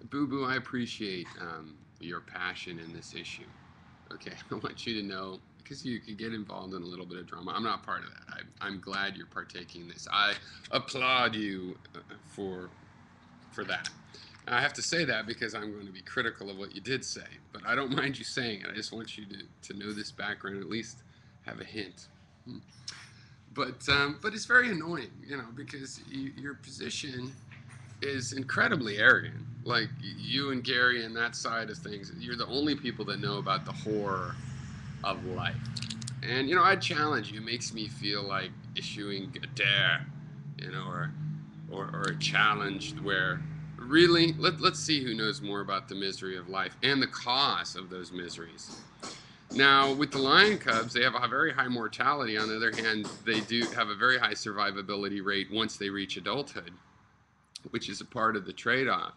Boo Boo, I appreciate your passion in this issue. Okay, I want you to know because you could get involved in a little bit of drama. I'm not part of that. I'm glad you're partaking in this. I applaud you for that. And I have to say that because I'm going to be critical of what you did say, but I don't mind you saying it. I just want you to know this background, at least have a hint. But it's very annoying, because your position is incredibly arrogant. Like you and Gary and that side of things, you're the only people that know about the horror of life. And I challenge you. It makes me feel like issuing a dare, or a challenge where really let's see who knows more about the misery of life and the cause of those miseries. Now, with the lion cubs, they have a very high mortality. On the other hand, they do have a very high survivability rate once they reach adulthood, which is a part of the trade-off.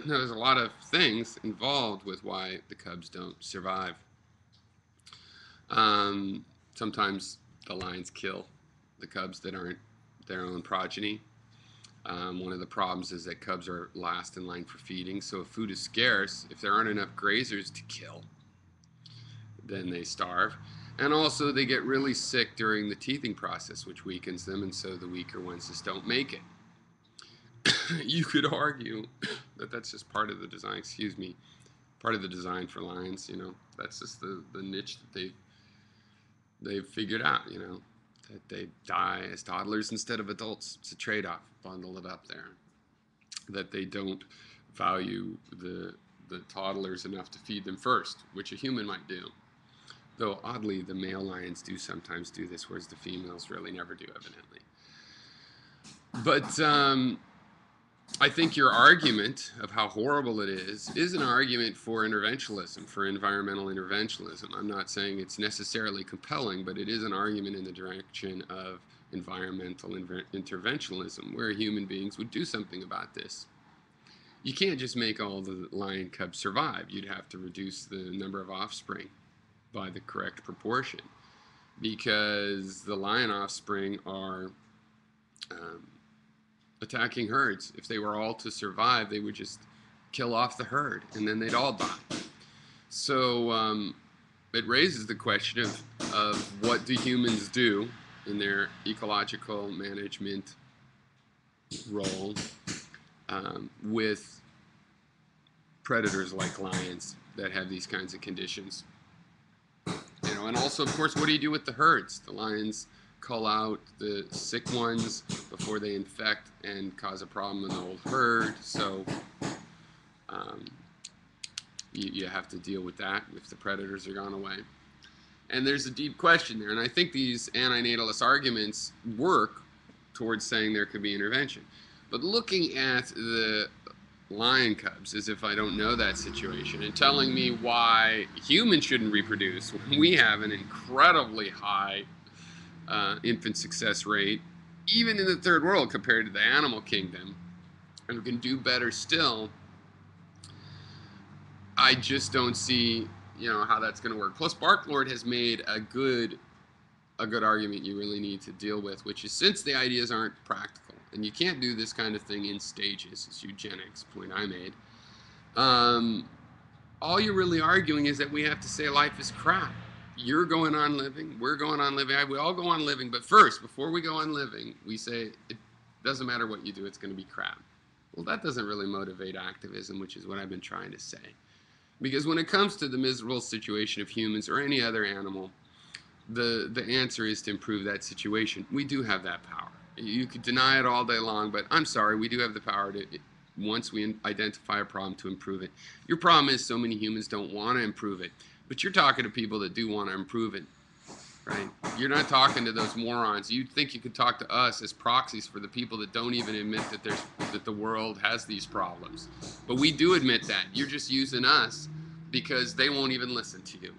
There's a lot of things involved with why the cubs don't survive. Sometimes the lions kill the cubs that aren't their own progeny. One of the problems is that cubs are last in line for feeding, so if food is scarce, if there aren't enough grazers to kill, then they starve. And also they get really sick during the teething process, which weakens them, and so the weaker ones just don't make it. You could argue that that's just part of the design, part of the design for lions, that's just the niche that they've figured out, that they die as toddlers instead of adults. It's a trade-off, bundle it up there. That they don't value the toddlers enough to feed them first, which a human might do. Though oddly, the male lions do sometimes do this, whereas the females really never do, evidently. But I think your argument of how horrible it is an argument for interventionism, for environmental interventionism. I'm not saying it's necessarily compelling, but it is an argument in the direction of environmental interventionism, where human beings would do something about this. You can't just make all the lion cubs survive. You'd have to reduce the number of offspring by the correct proportion, because the lion offspring are attacking herds. If they were all to survive, they would just kill off the herd, and then they'd all die. So it raises the question of what do humans do in their ecological management role with predators like lions that have these kinds of conditions. And also, of course, what do you do with the herds? The lions cull out the sick ones before they infect and cause a problem in the old herd. So you have to deal with that if the predators are gone away. And there's a deep question there. And I think these antinatalist arguments work towards saying there could be intervention. But looking at the lion cubs as if I don't know that situation and telling me why humans shouldn't reproduce when we have an incredibly high infant success rate, even in the third world compared to the animal kingdom, and we can do better still, I just don't see how that's going to work. Plus, Barklord has made a good argument you really need to deal with, which is, since the ideas aren't practical, and you can't do this kind of thing in stages, it's eugenics, point I made, all you're really arguing is that we have to say life is crap. You're going on living, we're going on living, we all go on living, but first, before we go on living, we say it doesn't matter what you do, it's going to be crap. Well, that doesn't really motivate activism, which is what I've been trying to say. Because when it comes to the miserable situation of humans or any other animal, the answer is to improve that situation. We do have that power. You could deny it all day long, but I'm sorry, we do have the power to, once we identify a problem, to improve it. Your problem is so many humans don't want to improve it, but you're talking to people that do want to improve it, right? You're not talking to those morons. You'd think you could talk to us as proxies for the people that don't even admit that the world has these problems. But we do admit that. You're just using us because they won't even listen to you.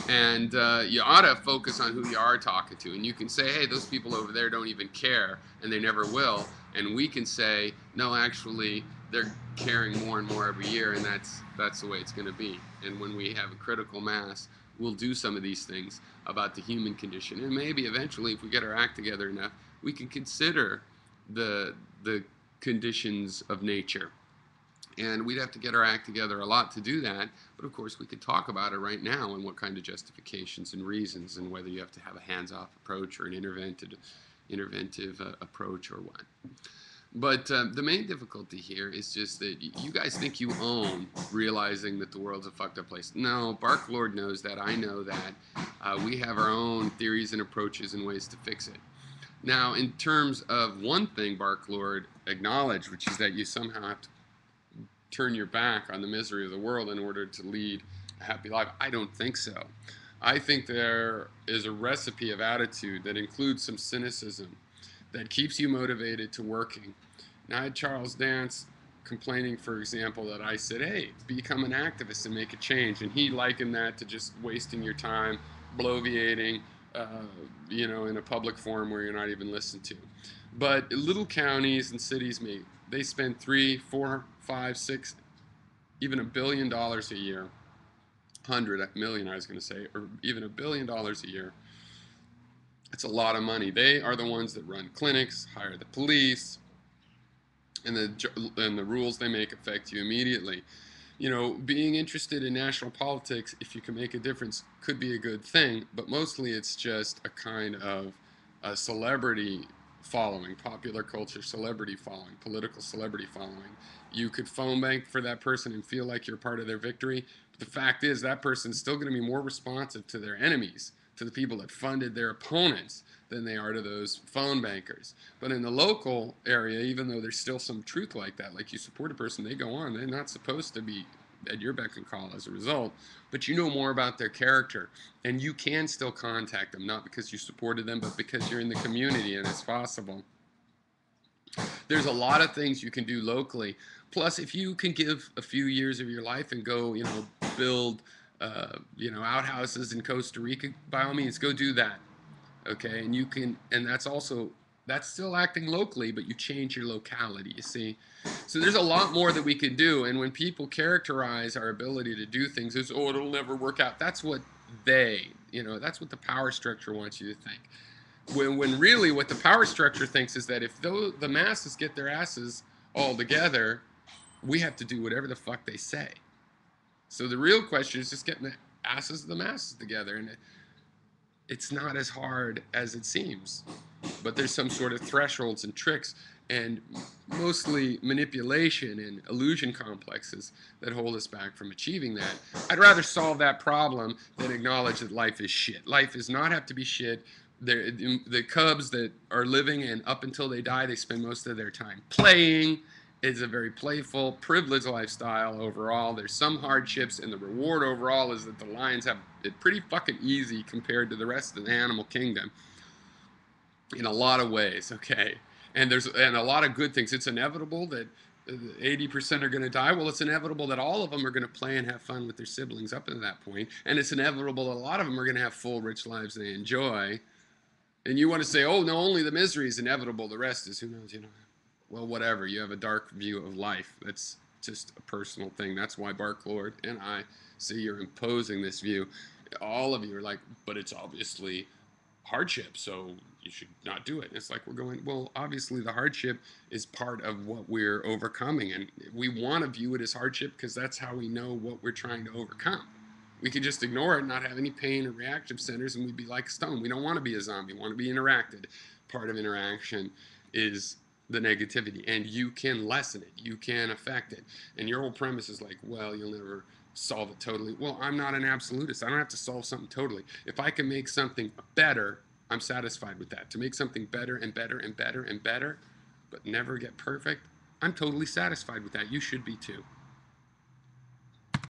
And you ought to focus on who you are talking to. And you can say, hey, those people over there don't even care, and they never will. And we can say, no, actually, they're caring more and more every year, and that's the way it's going to be. And when we have a critical mass, we'll do some of these things about the human condition. And maybe eventually, if we get our act together enough, we can consider the conditions of nature And we'd have to get our act together a lot to do that. But of course, we could talk about it right now and what kind of justifications and reasons, and whether you have to have a hands-off approach or an interventive approach or what. But the main difficulty here is just that you guys think you own realizing that the world's a fucked up place. No, Bark Lord knows that. I know that. We have our own theories and approaches and ways to fix it. Now, in terms of one thing Bark Lord acknowledged, which is that you somehow have to turn your back on the misery of the world in order to lead a happy life, I don't think so. I think there is a recipe of attitude that includes some cynicism that keeps you motivated to working. Now, I had Charles Dance complaining, for example, that I said, hey, become an activist and make a change. And he likened that to just wasting your time, bloviating, in a public forum where you're not even listened to. But little counties and cities, they spend $3, $4, $5, $6, even $1 billion a year, 100 million, I was going to say, or even $1 billion a year. It's a lot of money. They are the ones that run clinics, hire the police, and the rules they make affect you immediately. Being interested in national politics, if you can make a difference, could be a good thing, but mostly it's just a kind of a celebrity following, popular culture celebrity following, political celebrity following. You could phone bank for that person and feel like you're part of their victory, but the fact is that person's still going to be more responsive to their enemies, to the people that funded their opponents, than they are to those phone bankers. But in the local area, even though there's still some truth like that, like you support a person, they go on, they're not supposed to be at your beck and call as a result, but you know more about their character, and you can still contact them, not because you supported them, but because you're in the community and it's possible. There's a lot of things you can do locally. Plus, if you can give a few years of your life and go, build, outhouses in Costa Rica, by all means, go do that. Okay, and you can, and that's still acting locally, but you change your locality, you see. So there's a lot more that we can do, and when people characterize our ability to do things as, oh, it'll never work out, that's what that's what the power structure wants you to think. When really what the power structure thinks is that if the masses get their asses all together, we have to do whatever the fuck they say. So the real question is just getting the asses of the masses together, and it's not as hard as it seems, but there's some sort of thresholds and tricks and mostly manipulation and illusion complexes that hold us back from achieving that. I'd rather solve that problem than acknowledge that life is shit. Life does not have to be shit. The cubs that are living, and up until they die, they spend most of their time playing. It's a very playful, privileged lifestyle overall. There's some hardships, and the reward overall is that the lions have it pretty fucking easy compared to the rest of the animal kingdom in a lot of ways, okay? And there's a lot of good things. It's inevitable that 80% are going to die. Well, it's inevitable that all of them are going to play and have fun with their siblings up to that point. And it's inevitable that a lot of them are going to have full, rich lives they enjoy. And you want to say, oh, no, only the misery is inevitable. The rest is, who knows, Well, whatever. You have a dark view of life. That's just a personal thing. That's why Bark Lord and I see you're imposing this view. All of you are like, but it's obviously hardship, so you should not do it. And it's like we're going, well, obviously the hardship is part of what we're overcoming, and we want to view it as hardship because that's how we know what we're trying to overcome. We could just ignore it, not have any pain or reactive centers, and we'd be like a stone. We don't want to be a zombie. We want to be interacted. Part of interaction is the negativity, and you can lessen it. You can affect it. And your whole premise is like, well, you'll never solve it totally. Well, I'm not an absolutist. I don't have to solve something totally. If I can make something better, I'm satisfied with that. To make something better and better and better and better, but never get perfect, I'm totally satisfied with that. You should be too.